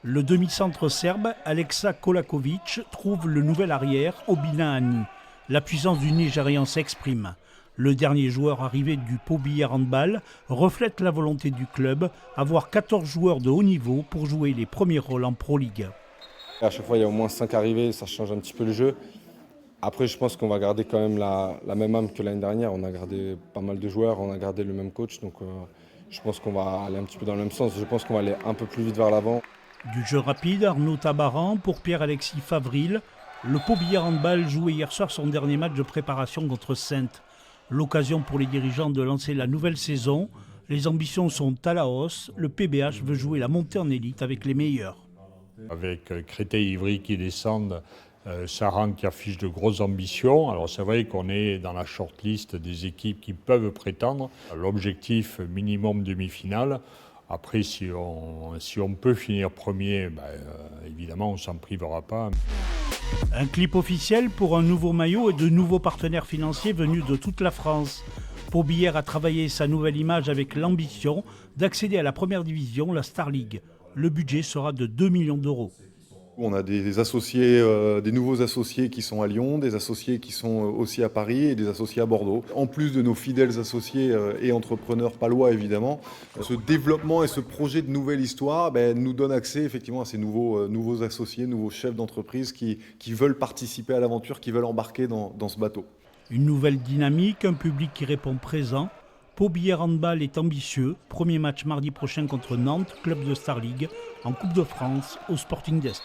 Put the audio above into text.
Le demi-centre serbe, Alexa Kolakovic, trouve le nouvel arrière, Obina Hani. La puissance du Nigérian s'exprime. Le dernier joueur arrivé du Pau Billard Handball reflète la volonté du club, avoir 14 joueurs de haut niveau pour jouer les premiers rôles en Pro League. À chaque fois, il y a au moins 5 arrivées, ça change un petit peu le jeu. Après, je pense qu'on va garder quand même la même âme que l'année dernière. On a gardé pas mal de joueurs, on a gardé le même coach. Donc je pense qu'on va aller un petit peu dans le même sens. Je pense qu'on va aller un peu plus vite vers l'avant. Du jeu rapide, Arnaud Tabaran pour Pierre-Alexis Favril. Le Pau Billard Handball jouait hier soir son dernier match de préparation contre Saintes. L'occasion pour les dirigeants de lancer la nouvelle saison. Les ambitions sont à la hausse. Le PBH veut jouer la montée en élite avec les meilleurs. Avec Créteil-Ivry qui descendent, Saran qui affiche de grosses ambitions. Alors c'est vrai qu'on est dans la shortlist des équipes qui peuvent prétendre. L'objectif minimum demi-finale. Après, si on peut finir premier, évidemment, on ne s'en privera pas. Un clip officiel pour un nouveau maillot et de nouveaux partenaires financiers venus de toute la France. Pau Billard a travaillé sa nouvelle image avec l'ambition d'accéder à la première division, la Star League. Le budget sera de 2 millions d'euros. On a des associés, des nouveaux associés qui sont à Lyon, des associés qui sont aussi à Paris et des associés à Bordeaux. En plus de nos fidèles associés et entrepreneurs palois évidemment, ce développement et ce projet de nouvelle histoire nous donne accès effectivement à ces nouveaux associés, nouveaux chefs d'entreprise qui veulent participer à l'aventure, qui veulent embarquer dans ce bateau. Une nouvelle dynamique, un public qui répond présent. Pau Billard Handball est ambitieux. Premier match mardi prochain contre Nantes, club de Star League, en Coupe de France au Sporting d'Est.